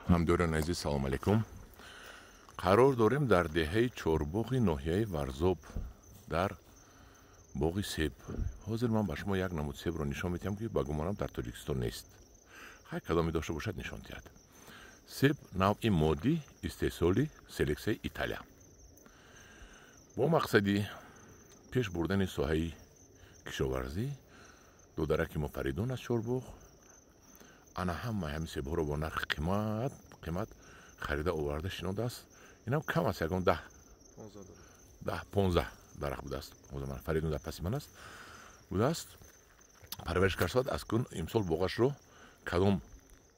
ҳамдӯрон азиз, салом алейкум. қарор дорем дар деҳаи Чорбоғи ноҳияи Варзоб дар боғи себ. ҳозир ман ба шумо як намуд себро нишон медиҳам, ки ба гумонам дар Тоҷикистон нест. ҳар кадоме дошта бошад нишон диҳад. Себ навъи моддӣ истеҳсоли селексияи Италия. бо мақсади пеш бурдани соҳаи кишоварзӣ додараки мо Фаридон аз Чорбоғ ана ҳамаи ҳамин себҳоро бо нархи қимат харида оварда шинодааст. инам кам аст, ягон 10-15 дарахт будааст. Фаридон дар паси ман аст будааст. парвариш кард аз кун имсол боғашро кадом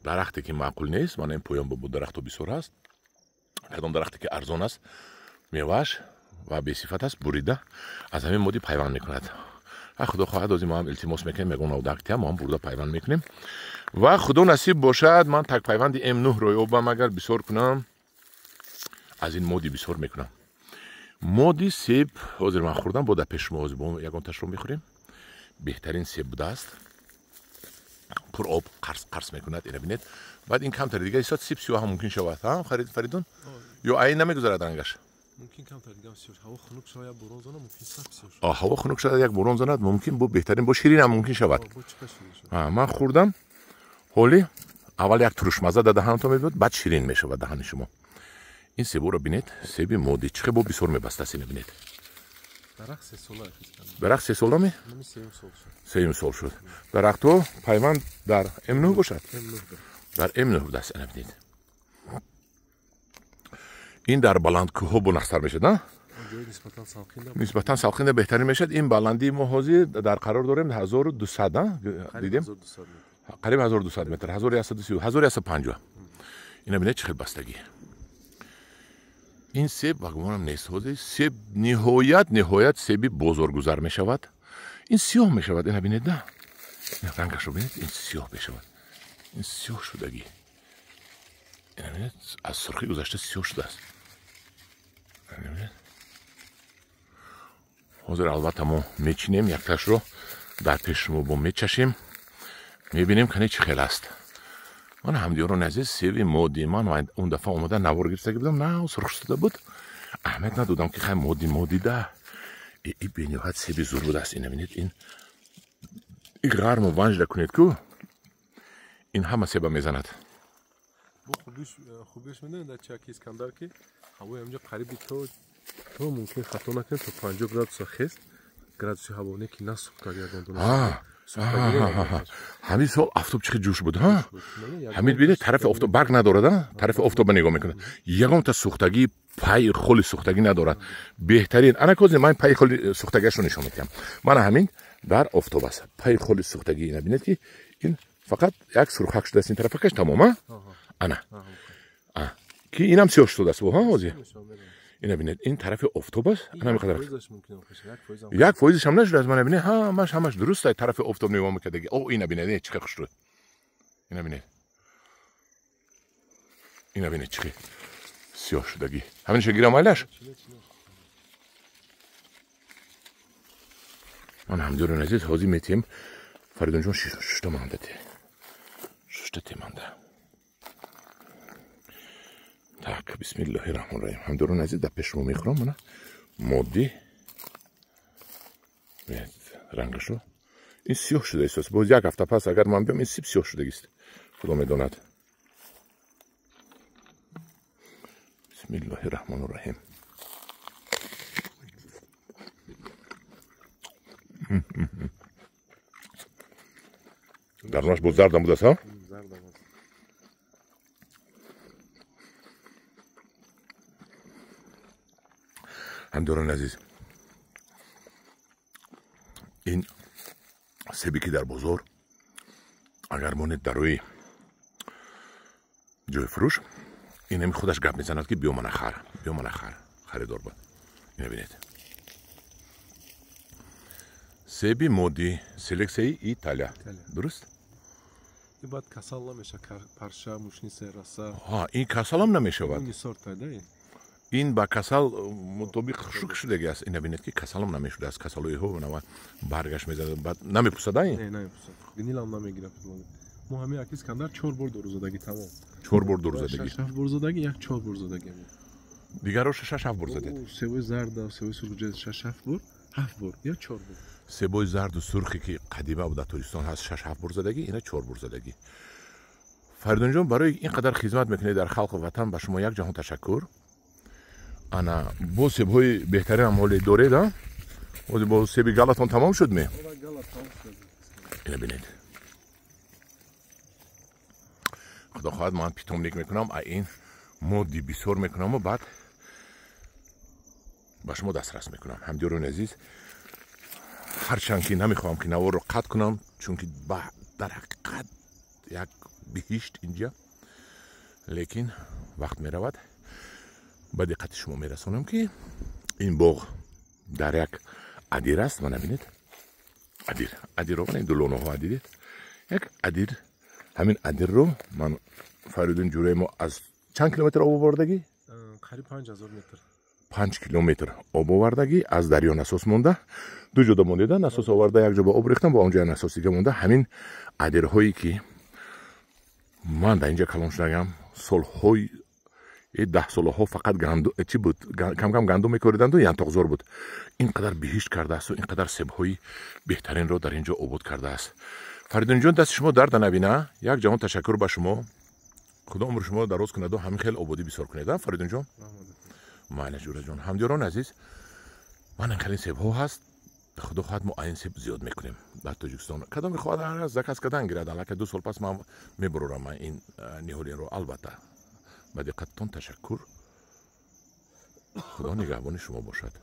дарахте ки маъқул нест, мана ин поён бо дарахтҳо бисёр аст, кадом дарахте ки арзон аст, мевааш ва бесифат аст, бурида аз ҳамин моддӣ пайванд мекунад. худо хоҳад озим мо ҳам илтимос мекунем, ягон навдактия мо ҳам бурда пайванд мекунем ва худо насиб бошад ман так пайванди М9-ро ёбам, агар бисёр кунам, аз ин модди бисёр мекунам. модди себ ҳозир ман хӯрдам, бо дар пеши шумо ҳозир бо ягон ташро мехӯрем. беҳтарин себ будааст. пур об қарс мекунад, ина бинед. баъд ин камтар дига ҳисот сиб сиёҳ ҳам мумкин шавад. Фаридон ё айн намегузарад рангаш? ممکن کمتر دیگه سیاه هوا خنک شود یا باران زند ممکن سبز شود. هوا خنک شود یک باران زند ممکن بو بهترین با شیرین هم ممکن شود. من خوردم حالی اول یک ترش مزه در دهانتون میبود، بعد شیرین میشود دهان شما. این سیب رو ببینید، سیب مودی چقدر بو بسیار میبسته است. ببینید درخت 3 ساله است. درخت 3 ساله می؟ 3 سال شد. درخت ها پیوند در M9 باشد. در M9 بوده است. ببینید این در بلند کوه بناختر میشد، نه؟ نسبتا سالخینده بهترین میشد. این بلندی ما حاضر در قرار داریم 1200 دیدیم، قریب 1200 متر، 1130 1150. اینا ببینید چقدر بستگی. این سیب واقعا نیست حاضر. سیب نهایت سیبی بزرگگذار میشود. این سیاه میشود. اینا ببینید، نه؟ رنگش رو ببینید، این سیاه میشود. این سیاه شدگی. اینا ببینید از سرخی گذشته سیاه شده است. حاضر البته ما میچینیم، یک تاش رو در پیش شما با میچشیم، میبینیم که چه خیلی است. من همدیاران عزیز سیب مودی من اون دفعه اومده نوار گرفته بودم، نه سرخ شده بود، اهمیت ندادم که خیلی مودی ده. این بینیوهت سیبی زور بود است. این ببینید، این غرم و ونج کنید که این همه سیب میزند. خوبیش میدونید در چاکی اسکندر که هوای همجا قریبی تو ممکن خطا نکنه تو 50 گرادوس خست گرادوس هوا نه که نسوخته گردون. همین سال آفتاب چقدر جوش بود، ها؟ همین ببینید طرف آفتاب برق ندارد، طرف آفتاب نگاه میکنه. یگان تا سوختگی پای خالی سوختگی ندارد. بهترین انا کوزی من پای خالی سوختگیش رو نشون میدم. من همین در آفتاب است. پای خالی سوختگی نبینید که این فقط یک سرخک شده است این طرف کش تمام. انا که اینم سیاه شده است، ها حاضر. اینا ببینید این طرف آفتاب است. انا میخوام یک فایزش هم نشده از من. ببینید همش درست است. طرف آفتاب نگاه میکنه. او اینا ببینید چقدر خوش شد. اینا ببینید. اینا ببینید چقدر سیاه شدگی. همینش گیرم ایلش. من همدیرون عزیز حاضر میتیم. فریدون جون شش تا مانده. شش تا مانده. так, бисмиллаҳи раҳмони раҳим. ҳамдӯрон азиз, дар пеши мо мехӯрам мана моддӣ. рангашо ин сиёҳ шуда истааст. боз як ҳафта пас агар ман биём, ин сиб сиёҳ шудагист. худо медонад. бисмиллаҳи раҳмони раҳим. дарунаш боз зардам будааст, ҳа? همداران عزیز، این سیبی که در بازار اگر مانید در روی جای فروش، این همی خودش گپ میزند که بیا من خر خریدار بود. این ببینید سیبی مودی سلکسیای ایتالیا، درست؟ این باید کسال نمیشه، پرشه موشنی سرسه. این کسال هم نمیشود. این سورت ده. این با کسال مطابق شوک شدگی است. این ببینید که کسال هم نمیشده است. کسالوی ها و برگشت میزد بعد نمیپوسد. نه نمیپوسد. گنیل هم نمیگیره. ما همین اکیس کندر 4 بار دور زدگی تمام. 4 бор дур задагӣ. 6-7 бор задагӣ, як 4 бор задагӣ. Дигарро 6-7 бор задед. Себои зарда, себои сурхҷа 6-7 бор, 7 бор, я 4 бор. Себои зарду сурхе ки қадима буда туристон ҳаст 6-7 бор задагӣ, ина 4 бор задагӣ. Фаридунҷон, барои ин қадар хизмат мекунед дар халқи ватан ба шумо як ҷаҳон ташаккур. Ана бо себҳои беҳтаринам ҳоле доред, а? Бо себи галатон тамом шуд ме? Ина бинед. худо хоҳад ман питомник мекунам, а ин модди бисёр мекунаму баъд ба шумо дастрас мекунам. Ҳамдиёрони азиз, ҳарчанд ки намехоҳам ки наворро қатъ кунам, чунки дар ҳақиқат як биҳишт инҷа, лекин вақт меравад. ба диққати шумо мерасонам ки ин боғ дар як адир аст. мана бинед, адирро мана ин ду лонаҳо дидед, як адир. ҳамин адирро ман Фаридун ҷурӯи мо аз чанд километр об овардагӣ? Қариб 5000 метр. 5 километр об овардагӣ аз дарё насос монда, ду ҷода мондеда, насос оварда як ҷо ба об рехтам, ба он ҷоя насос дига монда. ҳамин адирҳое ки ман дар инҷа калон шудагам, солҳои 10 солаҳо фақат чӣ буд, камкам гандум мекориданду янтоқзор буд. ин қадар биҳишт кардаасту ин қадар себҳои беҳтаринро дар инҷо обод кардааст. Фаридунҷон, дасти шумо дарда набина. Як ҷаҳон ташаккур ба шумо. худо умри шумо дароз кунаду ҳамин хел ободӣ бисёр кунед. Фаридунҷон, майла ҷураҷон, ҳамдиёрони азиз, ман анкалин себҳо ҳаст. худо хоҳад мо айн себ зиёд мекунем дар Тоҷикистон. кадоме хоҳад закас кадан гирад, аллакай 2 сол пас ман мебурорам ин ниҳолинро. албатта ба диққаттон ташаккур. худо нигаҳбони шумо бошад.